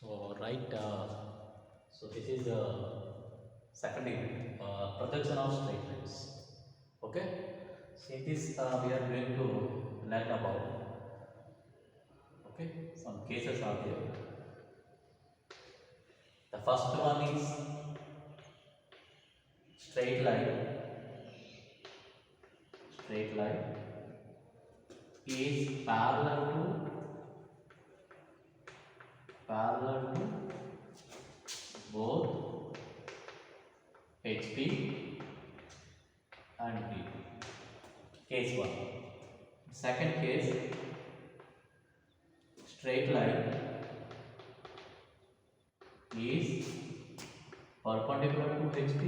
So right, so this is the second unit, projection of straight lines. Okay. So in this, we are going to learn about, okay, some cases are there. The first one is straight line. Straight line is parallel to both HP and BP. Case one. Second case, straight line is perpendicular to HP,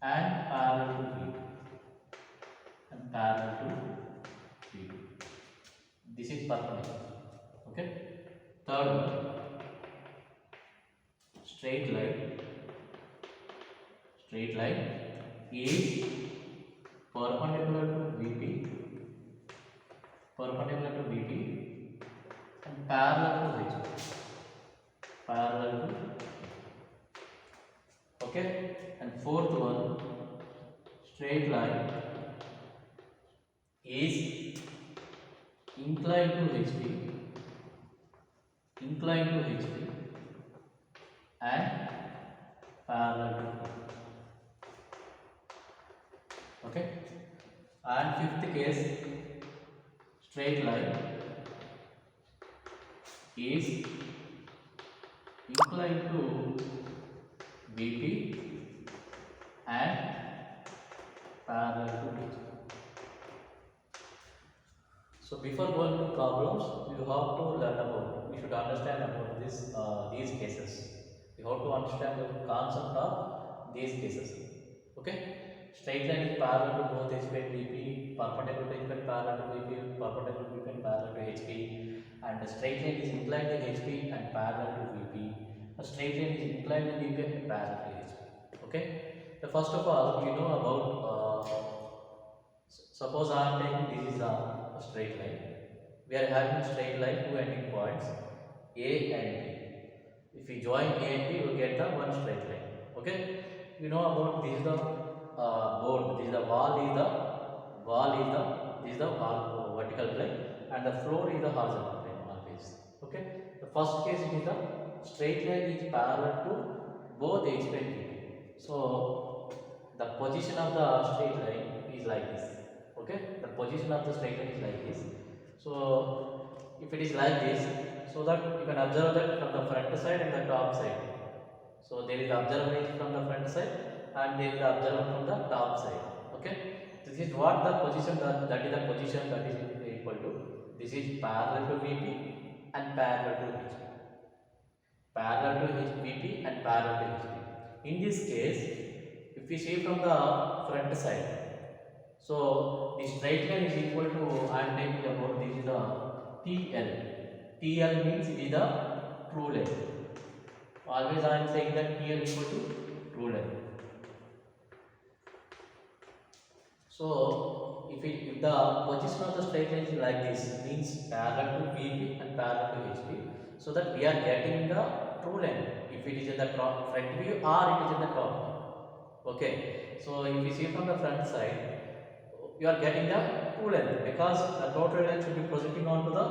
and parallel to BP, and parallel to BP. This is perpendicular. Okay. Third one, straight line. Straight line is perpendicular to VP, and parallel to HP, parallel to. Okay. And fourth one, straight line is inclined to HP, and parallel to. Okay. And fifth case, straight line is inclined to VP and parallel to HP. So before going to problems, you have to learn about, you should understand about this, these cases. You have to understand the concept of these cases. Okay. Straight line is parallel to both HP and VP, perpendicular to HP and parallel to VP, perpendicular to VP and parallel to HP, and the straight line is inclined to HP and parallel to VP. A straight line is inclined to VP and parallel to HP. Okay. So first of all, you know about, suppose I am taking this is a straight line. We are having a straight line, two ending points A and B. If we join A and B, we get the one straight line. Okay. You know about this is the board. This is the this is the wall, vertical plane, and the floor is the horizontal plane always. Okay. The first case it is the straight line is parallel to both HP and VP. So the position of the straight line is like this. Okay. The position of the straight line is like this. So if it is like this, so that you can observe that from the front side and the top side. So there is observation from the front side and there is observation from the top side. Okay. This is what the position, that is the position that is equal to. This is parallel to VP and parallel to HP. Parallel to VP and parallel to HP. In this case, if we see from the front side, so the straight line is equal to, I am taking about this is the TL. TL means it is the true length. Always I am saying that TL equal to true length. So if the position of the straight line is like this, means parallel to VP and parallel to HP, so that we are getting the true length if it is in the front view or it is in the top view. Okay. So if you see from the front side, you are getting the true length because the total length should be projecting onto the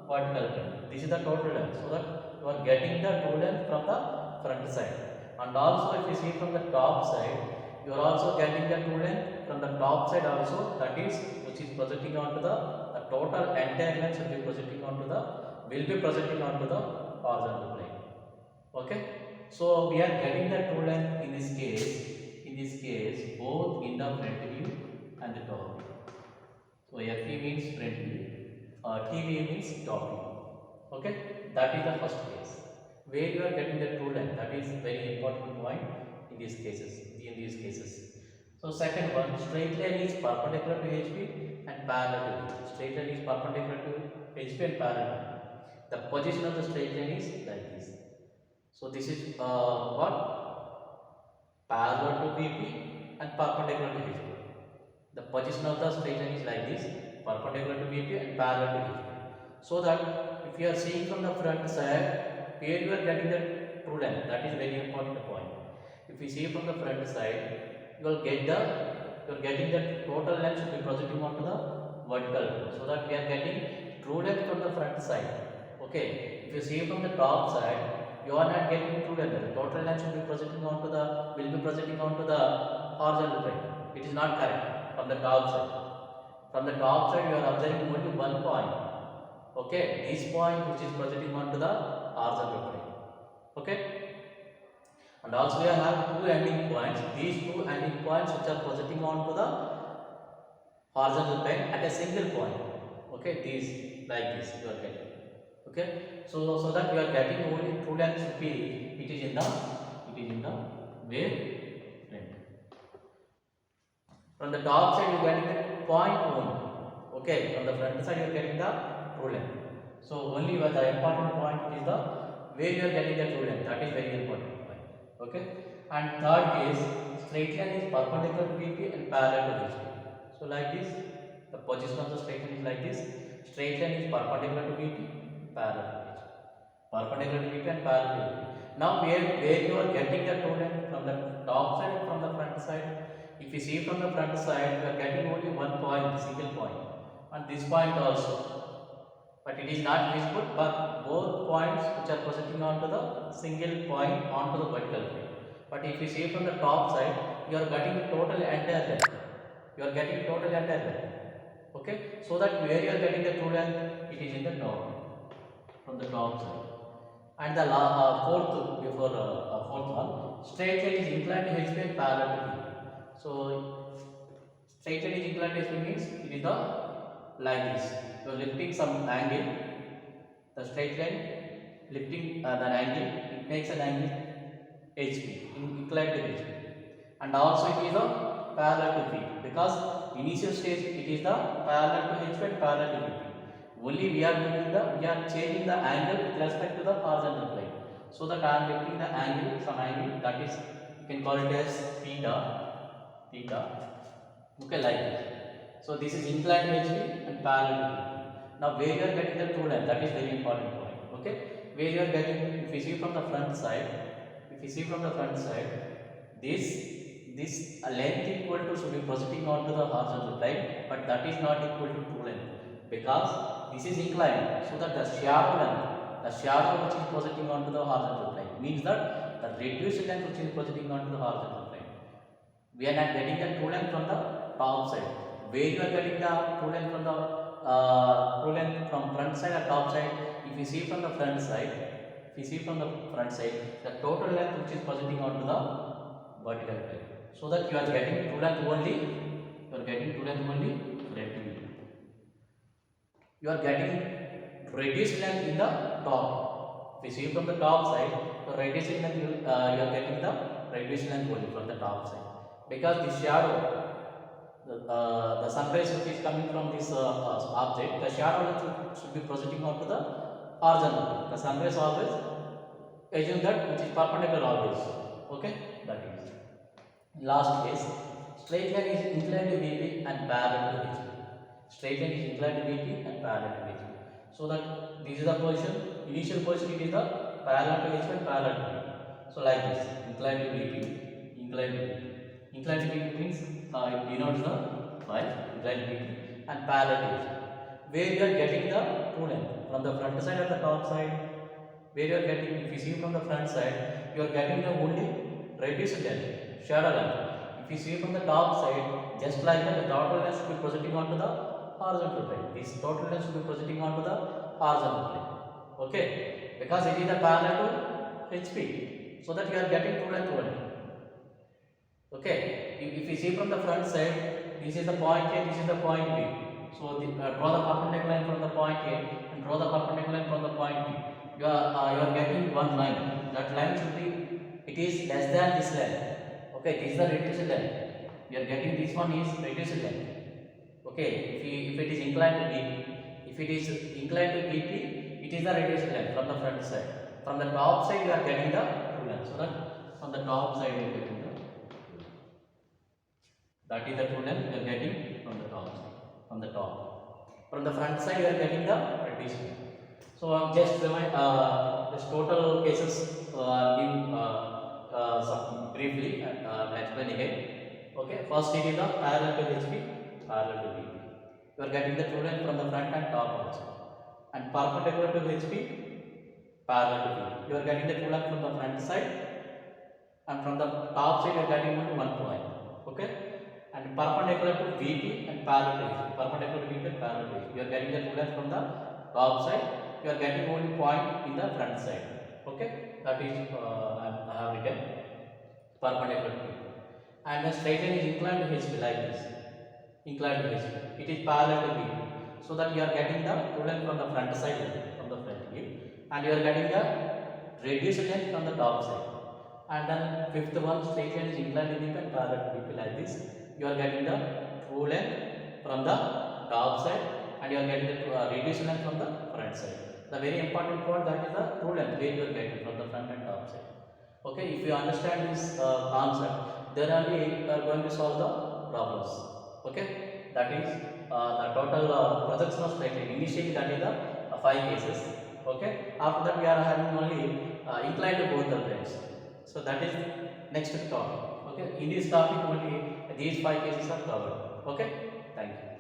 vertical plane. This is the total length, so that you are getting the true length from the front side. And also if you see from the top side, you are also getting the true length from the top side also, that is which is projecting onto the total entire length should be projecting onto the, will be projecting onto the horizontal plane. Okay. So we are getting the true length in this case both in the front view and the top view. So FE means front view, TV means top view. Okay. That is the first case where you are getting the true length. That is very important point in these cases. So second one, straight line is perpendicular to HP and parallel to VP. Straight line is perpendicular to HP and parallel to VP. The position of the straight line is like this. So this is what? Parallel to VP and perpendicular to HP. The position of the straight line is like this, perpendicular to VP and parallel to HP. So that if you are seeing from the front side, where you are getting the true length, that is very important point. If you see from the front side, you will get the, you are getting the total length should be projecting onto the vertical plane. So that we are getting true length from the front side. Okay, if you see from the top side, you are not getting true length. The total length should be projecting onto the, will be projecting onto the horizontal plane. It is not correct from the top side. From the top side, you are observing only one point. Okay, this point which is projecting onto the horizontal plane. Okay, and also we have two ending points. These two ending points which are projecting onto the horizontal plane at a single point. Okay, these like this you are getting. Okay, so that we are getting only true length should be, it is in the wave front. From the top side you are getting the point only. Okay, from the front side you are getting the true length. So only the important point is the where you are getting the true length. That is very important point. Okay, and third case, straight line is perpendicular to VP and parallel to VP. So like this, the position of the straight line is like this. Straight line is perpendicular to VP, parallel to VP. Perpendicular to VP and parallel to VP. Now where you are getting the true length, from the top side and from the front side. If you see from the front side, you are getting only one point, single point, and this point also. But it is not visible, but both points which are projecting onto the single point onto the vertical plane. But if you see from the top side, you are getting the total entire length. You are getting total entire length. Okay, so that where you are getting the true length, it is in the top, from the top side. And the fourth one, straight line is inclined to HP and parallel to B. So straight line is inclined to HP means it is the like this. You are lifting some angle. The straight line lifting the angle, it makes an angle HP, inclined to HP, and also it is a parallel to V, because initial stage it is the parallel to HP and parallel to VP. Only we are changing the angle with respect to the horizontal plane. So that I am lifting the angle, some angle, that is, you can call it as theta. Okay, like this. So this is inclined to HP and parallel to VP. Now where you are getting the true length, that is very important point. Okay, where you are getting, if you see from the front side, this length equal to should be projecting onto the horizontal plane, but that is not equal to true length, because this is inclined. So that the shadow length, the shadow which is projecting onto the horizontal plane, means that the reduced length which is projecting onto the horizontal plane, we are not getting the true length from the top side. Where you are getting the true length from the front side or top side? If you see from the front side, the total length which is projecting onto the vertical plane. So that you are getting true length only. You are getting reduced length in the top. If you see from the top side, the reduced length you are getting the reduced length only from the top side, because the shadow, the sunrise which is coming from this object, the shadow length should be projecting onto the horizontal. The sunrise always assume that which is perpendicular always. Okay, that is. Last case, straight line is inclined to VP and parallel to HP. Straight line is inclined to VP and parallel to HP. So that this is the position, initial position, it is the parallel to HP and parallel to VP. So like this, inclined to VP, inclined to VP. Inclined to VP means it denotes the line, inclined to VP and parallel to HP. Where you are getting the true length, from the front side or the top side? Where you are getting, if you see from the front side, you are getting the only reduced length, shadow length. If you see from the top side, just like that, the total length should be projecting onto the horizontal plane. This total length should be projecting onto the horizontal plane. Okay, because it is the parallel to HP, so that you are getting true length only. Okay, if you see from the front side, this is the point A, this is the point B. So draw the perpendicular line from the point A and draw the perpendicular line from the point B. You are getting one line. That line should be, it is less than this length. Okay, this is the reduced length. You are getting this one is reduced length. Okay, if it is inclined to VP, it is the reduced length from the front side. From the top side, you are getting the true length. So that from the top side, you are getting the, that is the true length you are getting from the top side, from the top. From the front side, you are getting the reduced length. So just remind this total cases. Give some briefly and explain again. Okay, first it is the parallel to HP, parallel to VP. You are getting the true length from the front and top also, and perpendicular to HP, parallel to VP. You are getting the true length from the front side, and from the top side you are getting only one point. Okay, and perpendicular to VP and parallel to HP. Perpendicular to VP and parallel to HP. You are getting the true length from the top side. You are getting only point in the front side. Okay, that is I have written perpendicular to VP. And the straight line is inclined to HP like this. Inclined to HP. It is parallel to VP. So that you are getting the true length from the front side, from the front view, and you are getting the reduced length from the top side. And then fifth one, straight line is inclined to VP and parallel to VP like this. You are getting the true length from the top side, and you are getting the reduced length from the front side. The very important point, that is the true length where you are getting from the front and top side. Okay, if you understand this concept, then only you are going to solve the problems. Okay, that is the total projection of straight line. Initially, that is the 5 cases. Okay, after that we are having only inclined to both the planes. So that is next topic. Okay, in this topic only these 5 cases are covered. Okay, thank you.